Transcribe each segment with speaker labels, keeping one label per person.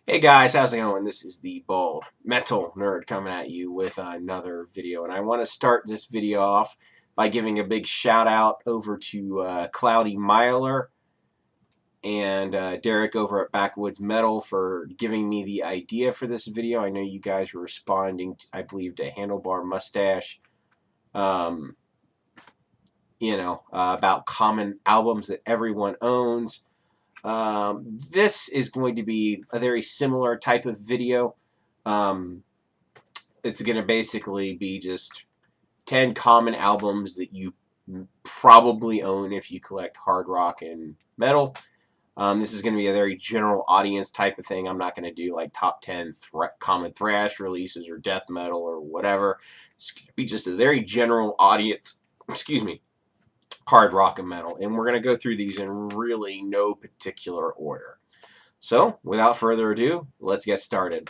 Speaker 1: Hey guys, how's it going? This is the Bald Metal Nerd coming at you with another video, and I want to start this video off by giving a big shout out over to Cloudy Myler and Derek over at Backwoods Metal for giving me the idea for this video. I know you guys were responding, I believe, to Handlebar Mustache, um, about common albums that everyone owns. This is going to be a very similar type of video. Um, it's going to basically be just 10 common albums that you probably own if you collect hard rock and metal. This is going to be a very general audience type of thing. I'm not going to do like top 10 common thrash releases or death metal or whatever. It's going to be just a very general audience. Excuse me. Hard rock and metal, and we're going to go through these in really no particular order. So, without further ado, let's get started.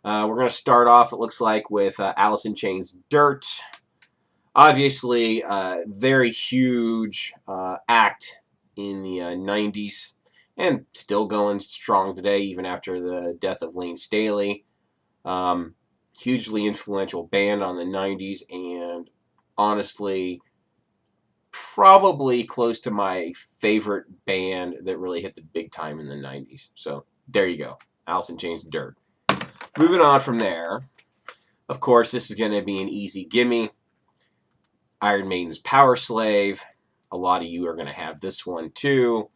Speaker 1: We're going to start off, it looks like, with Alice in Chains' Dirt. Obviously, very huge act in the 90s, and still going strong today, even after the death of Lane Staley. Hugely influential band on the 90s, and honestly, probably close to my favorite band that really hit the big time in the 90s. So there you go. Alice in Chains' Dirt. Moving on from there, of course, this is going to be an easy gimme. Iron Maiden's Powerslave. A lot of you are going to have this one too.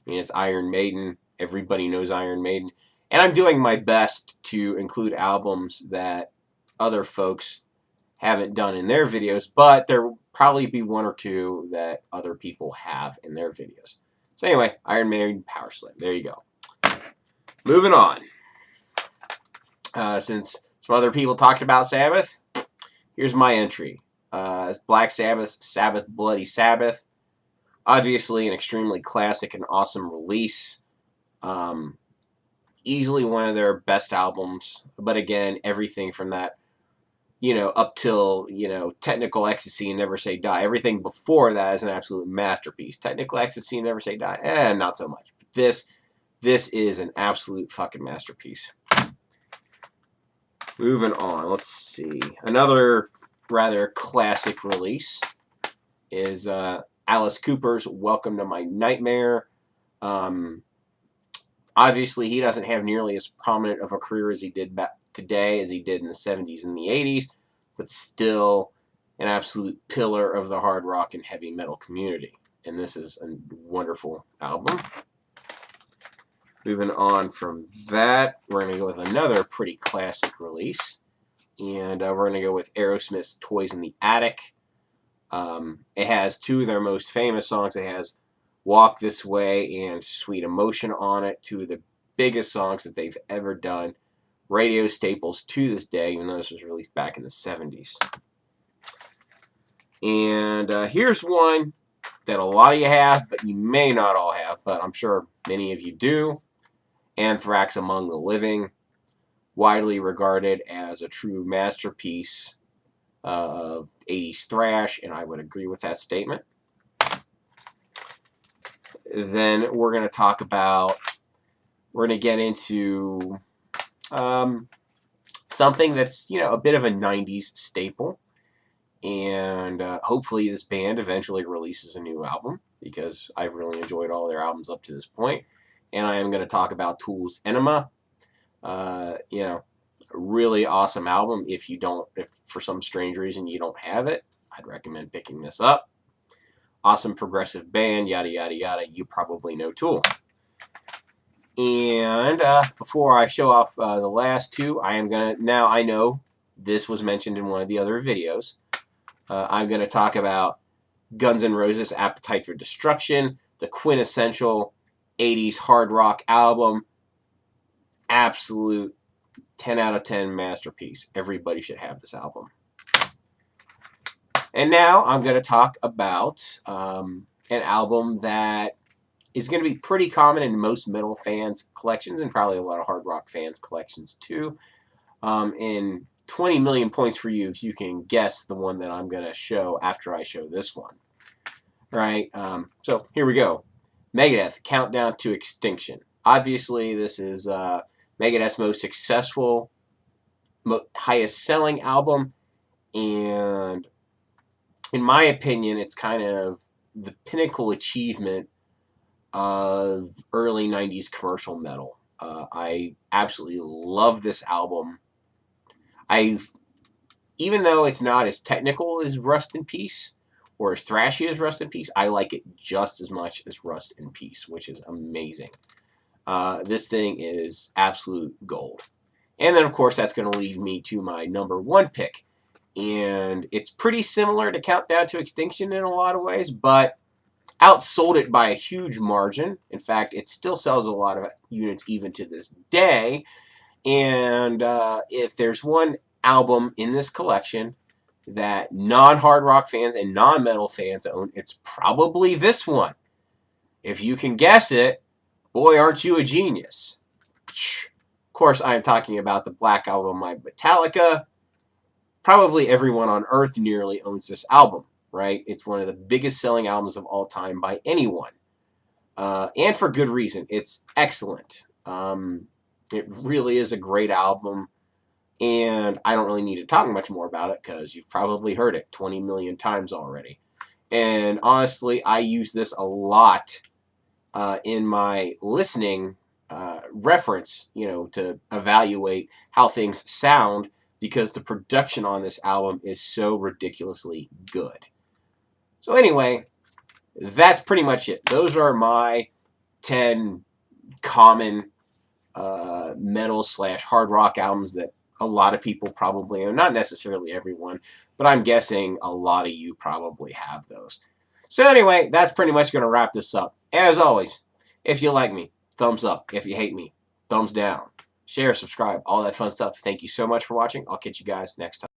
Speaker 1: I mean, it's Iron Maiden. Everybody knows Iron Maiden. And I'm doing my best to include albums that other folks haven't done in their videos, but there will probably be one or two that other people have in their videos. So anyway, Iron Maiden, Powerslave. There you go. Moving on. Since some other people talked about Sabbath, here's my entry. It's Black Sabbath, Sabbath, Bloody Sabbath. Obviously an extremely classic and awesome release. Easily one of their best albums, but again, everything from that up till, Technical Ecstasy and Never Say Die. Everything before that is an absolute masterpiece. Technical Ecstasy and Never Say Die, not so much. But this is an absolute fucking masterpiece. Moving on, let's see. Another rather classic release is Alice Cooper's Welcome to My Nightmare. Obviously, he doesn't have nearly as prominent of a career as he did back today as he did in the 70s and the 80s, but still an absolute pillar of the hard rock and heavy metal community. And this is a wonderful album. Moving on from that, we're going to go with another pretty classic release. And we're going to go with Aerosmith's Toys in the Attic. It has two of their most famous songs. It has Walk This Way and Sweet Emotion on it, two of the biggest songs that they've ever done. Radio staples to this day, even though this was released back in the 70s. And here's one that a lot of you have, but you may not all have, but I'm sure many of you do. Anthrax Among the Living, widely regarded as a true masterpiece of 80s thrash, and I would agree with that statement. Then we're going to talk about, we're going to get into something that's, a bit of a 90s staple. And hopefully this band eventually releases a new album, because I've really enjoyed all their albums up to this point. And I am going to talk about Tool's Enema. Really awesome album. If for some strange reason you don't have it, I'd recommend picking this up. Awesome progressive band, yada, yada, yada. You probably know Tool. And before I show off the last two, I know this was mentioned in one of the other videos. I'm going to talk about Guns N' Roses' Appetite for Destruction, the quintessential 80s hard rock album. Absolute 10 out of 10 masterpiece. Everybody should have this album. And now I'm going to talk about an album that is going to be pretty common in most metal fans' collections, and probably a lot of hard rock fans' collections too. And 20 million points for you if you can guess the one that I'm going to show after I show this one. Right? So here we go. Megadeth, Countdown to Extinction. Obviously, this is Megadeth's most successful, highest selling album, and in my opinion, it's kind of the pinnacle achievement of early 90s commercial metal. I absolutely love this album. Even though it's not as technical as Rust in Peace or as thrashy as Rust in Peace, I like it just as much as Rust in Peace, which is amazing. This thing is absolute gold. And then, of course, that's going to lead me to my number one pick. And it's pretty similar to Countdown to Extinction in a lot of ways, but outsold it by a huge margin. In fact, it still sells a lot of units even to this day. And if there's one album in this collection that non-hard rock fans and non-metal fans own, it's probably this one. If you can guess it, boy, aren't you a genius. Of course, I am talking about the Black Album by Metallica. Probably everyone on Earth nearly owns this album, right? It's one of the biggest selling albums of all time by anyone. And for good reason. It's excellent. It really is a great album. And I don't really need to talk much more about it because you've probably heard it 20 million times already. And honestly, I use this a lot in my listening reference, to evaluate how things sound, because the production on this album is so ridiculously good. So anyway, that's pretty much it. Those are my 10 common metal / hard rock albums that a lot of people probably own. Not necessarily everyone, but I'm guessing a lot of you probably have those. So anyway, that's pretty much going to wrap this up. As always, if you like me, thumbs up. If you hate me, thumbs down. Share, subscribe, all that fun stuff. Thank you so much for watching. I'll catch you guys next time.